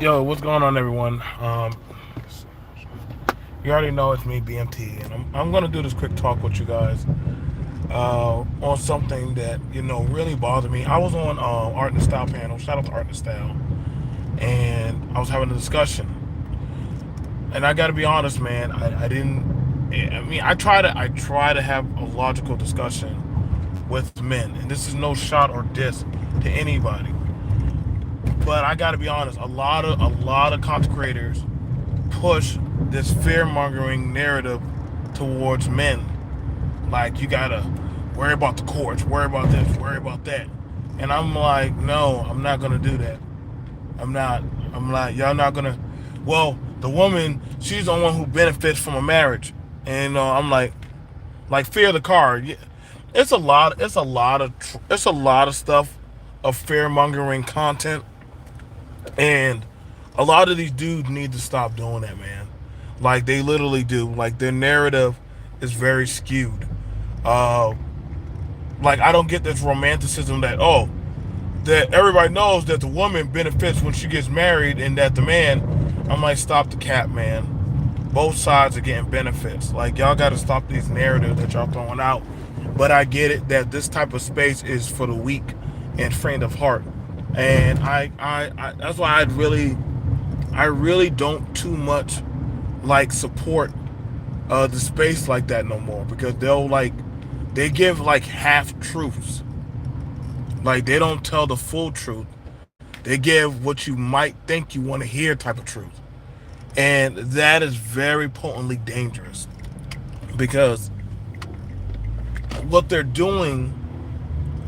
Yo, what's going on, everyone? You already know it's me, B.M.T, and I'm gonna do this quick talk with you guys on something that really bothered me. I was on Art and Style panel. Shout out to Art and Style, and I was having a discussion. And I got to be honest, man. I didn't. I mean, I try to have a logical discussion with men, and this is no shot or diss to anybody. But I got to be honest. A lot of content creators push this fear mongering narrative towards men. Like, you gotta worry about the courts, worry about this, worry about that. And I'm like, no, I'm not gonna do that. I'm not. I'm like, y'all not gonna. Well, the woman, she's the one who benefits from a marriage, and I'm like fear the car. Yeah, it's a lot. It's a lot of stuff of fear mongering content, and a lot of these dudes need to stop doing that, man. Like, they literally do. Like, their narrative is very skewed. Uh, like, I don't get this romanticism that, oh, that everybody knows that the woman benefits when she gets married and that the man. I'm like, stop the cap, man. Both sides are getting benefits. Like, y'all got to stop these narratives that y'all throwing out. But I get it that this type of space is for the weak and faint of heart. And I that's why I really don't too much like support the space like that no more, because they give like half truths. Like, they don't tell the full truth. They give what you might think you want to hear type of truth. And that is very potently dangerous, because what they're doing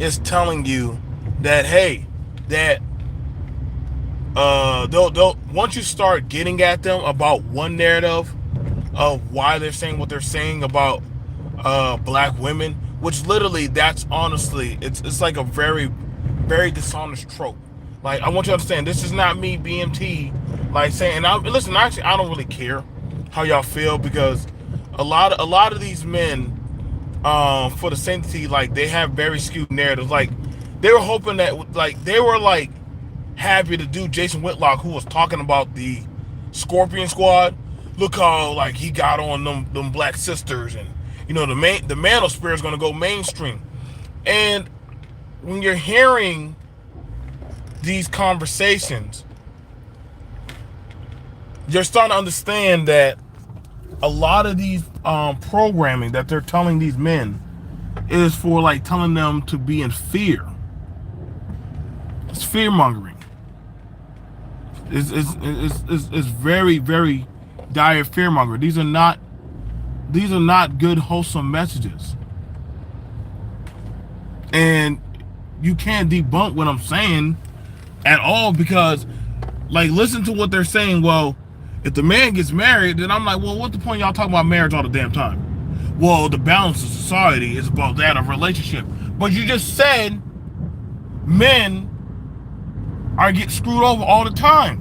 is telling you that, hey, that they'll once you start getting at them about one narrative of why they're saying what they're saying about black women, which literally, that's honestly, it's like a very, very dishonest trope. Like, I want you to understand, this is not me, BMT, like saying. And listen, actually, I don't really care how y'all feel, because a lot of these men, for the sanctity, like, they have very skewed narratives. Like, they were hoping that, like, they were like happy to do Jason Whitlock, who was talking about the Scorpion Squad. Look how, like, he got on them black sisters, and the manosphere is going to go mainstream. And when you're hearing these conversations, you're starting to understand that a lot of these programming that they're telling these men is for, like, telling them to be in fear. It's fear mongering. It's very, very dire fear mongering. These are not good, wholesome messages. And you can't debunk what I'm saying at all, because, like, listen to what they're saying. Well, if the man gets married, then I'm like, well, what's the point y'all talking about marriage all the damn time? Well, the balance of society is about that of relationship. But you just said men are getting screwed over all the time.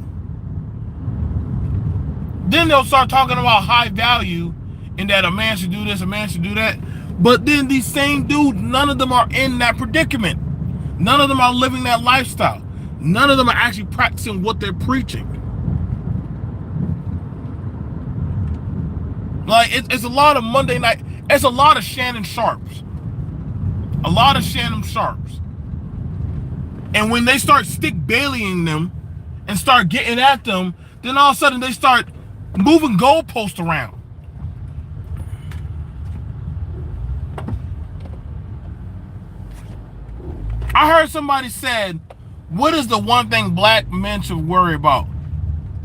Then they'll start talking about high value, and that a man should do this, a man should do that. But then these same dudes, none of them are in that predicament. None of them are living that lifestyle. None of them are actually practicing what they're preaching. Like, it's a lot of Monday night. It's a lot of Shannon Sharps. A lot of Shannon Sharps. And when they start stick bailing them and start getting at them, then all of a sudden they start moving goalposts around. I heard somebody said, what is the one thing black men should worry about?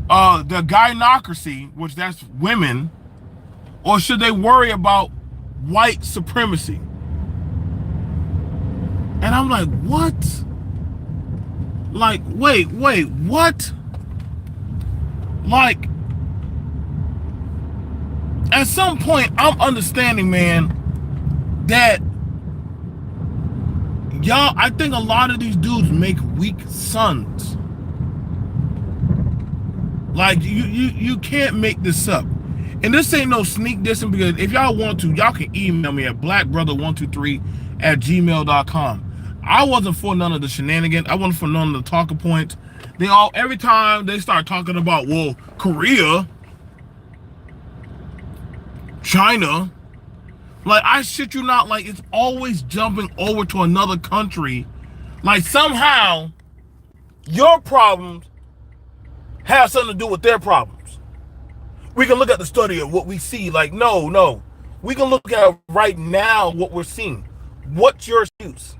The gynocracy, which that's women, or should they worry about white supremacy? And I'm like, what? Like, wait, what? Like, at some point, I'm understanding, man, that y'all, I think a lot of these dudes make weak sons. Like, you can't make this up. And this ain't no sneak dissing, because if y'all want to, y'all can email me at blackbrother123@gmail.com. I wasn't for none of the shenanigans. I wasn't for none of the talking points. They all, every time they start talking about, well, Korea, China, like, I shit you not, like, it's always jumping over to another country. Like, somehow your problems have something to do with their problems. We can look at the study of what we see. Like, no. We can look at right now what we're seeing. What's your excuse?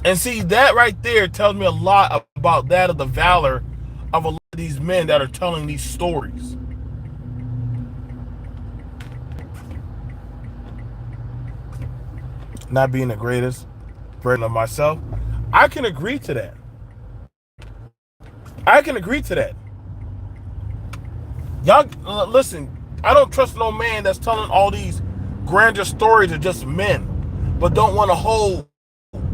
And see, that right there tells me a lot about that of the valor of a lot of these men that are telling these stories. Not being the greatest version of myself. I can agree to that. I can agree to that. Y'all, listen, I don't trust no man that's telling all these grander stories of just men, but don't want to hold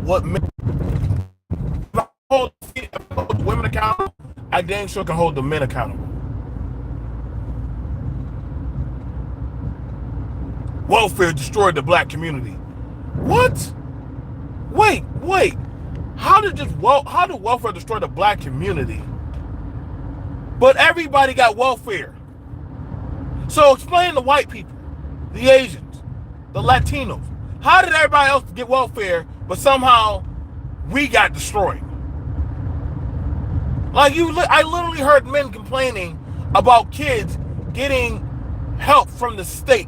what men. If I hold the women accountable, I damn sure can hold the men accountable. Welfare destroyed the black community. What? Wait. How did welfare destroy the black community? But everybody got welfare. So explain to white people, the Asians, the Latinos, how did everybody else get welfare, but somehow we got destroyed? Like, I literally heard men complaining about kids getting help from the state.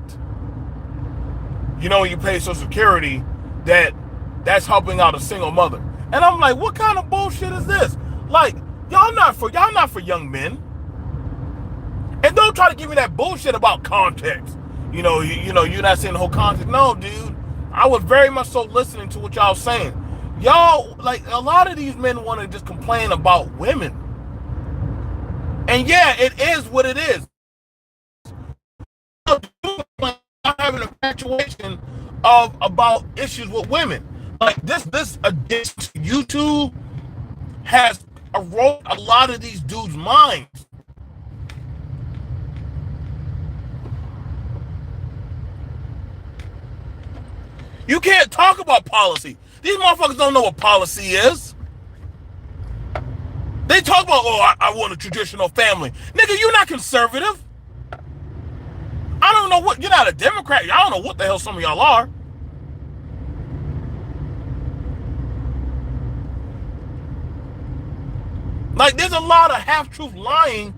You know, when you pay Social Security, that's helping out a single mother. And I'm like, what kind of bullshit is this? Like, y'all not for young men. And don't try to give me that bullshit about context. You know, you're not saying the whole context. No, dude. I was very much so listening to what y'all saying. Y'all, like, a lot of these men want to just complain about women. And yeah, it is what it is. I have an infatuation about issues with women. Like, this addiction to YouTube has eroded a lot of these dudes' minds. You can't talk about policy. These motherfuckers don't know what policy is. They talk about, oh, I want a traditional family. Nigga, you're not conservative. I don't know what, you're not a Democrat. I don't know what the hell some of y'all are. Like, there's a lot of half-truth lying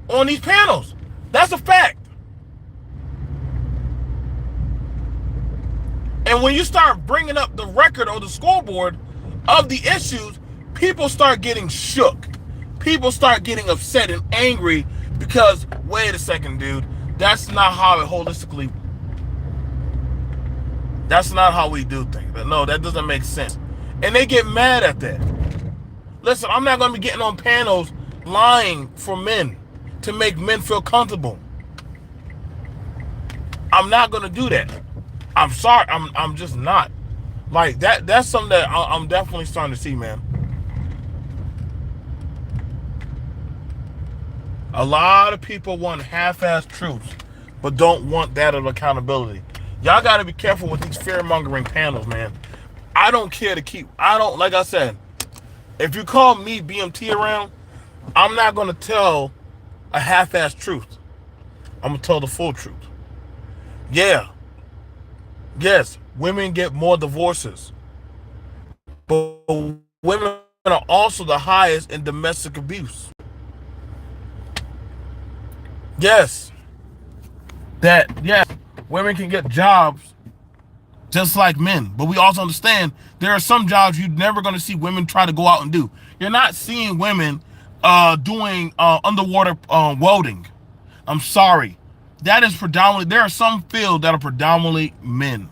on these panels. That's a fact. And when you start bringing up the record or the scoreboard of the issues, people start getting shook. People start getting upset and angry because, wait a second, dude, that's not how it holistically, that's not how we do things. No, that doesn't make sense. And they get mad at that. Listen, I'm not going to be getting on panels lying for men to make men feel comfortable. I'm not going to do that. I'm sorry. I'm just not. Like, that's something that I'm definitely starting to see, man. A lot of people want half-assed truths, but don't want that of accountability. Y'all got to be careful with these fear-mongering panels, man. I don't care to keep, like I said, if you call me B.M.T. around, I'm not going to tell a half-assed truth. I'm going to tell the full truth. Yeah. Yes, women get more divorces. But women are also the highest in domestic abuse. Yes. Women can get jobs just like men. But we also understand there are some jobs you're never going to see women try to go out and do. You're not seeing women doing underwater welding. I'm sorry. That is predominantly, there are some fields that are predominantly men.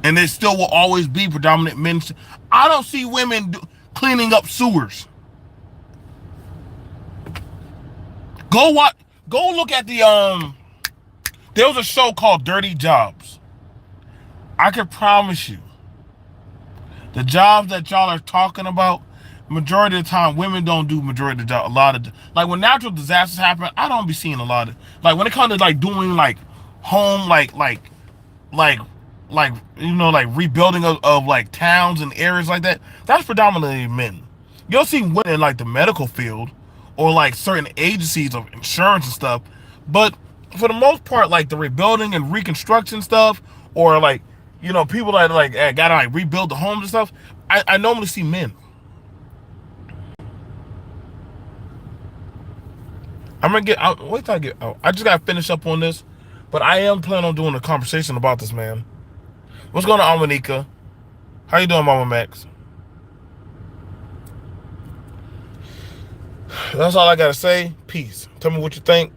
And there still will always be predominant men. I don't see women cleaning up sewers. Go look at there was a show called Dirty Jobs. I can promise you, the jobs that y'all are talking about, majority of the time, women don't do majority of the job. A lot of, like, when natural disasters happen, I don't be seeing a lot of, like, when it comes to, like, doing, like, home, like like like rebuilding of like towns and areas like that, that's predominantly men. You'll see women in like the medical field or like certain agencies of insurance and stuff, but for the most part, like the rebuilding and reconstruction stuff, or like people that like gotta like rebuild the homes and stuff, I normally see men. I'm gonna get out. Wait till I get out. I just gotta finish up on this, but I am planning on doing a conversation about this, man. What's going on, Monica? How you doing, Mama Max? That's all I gotta say. Peace. Tell me what you think.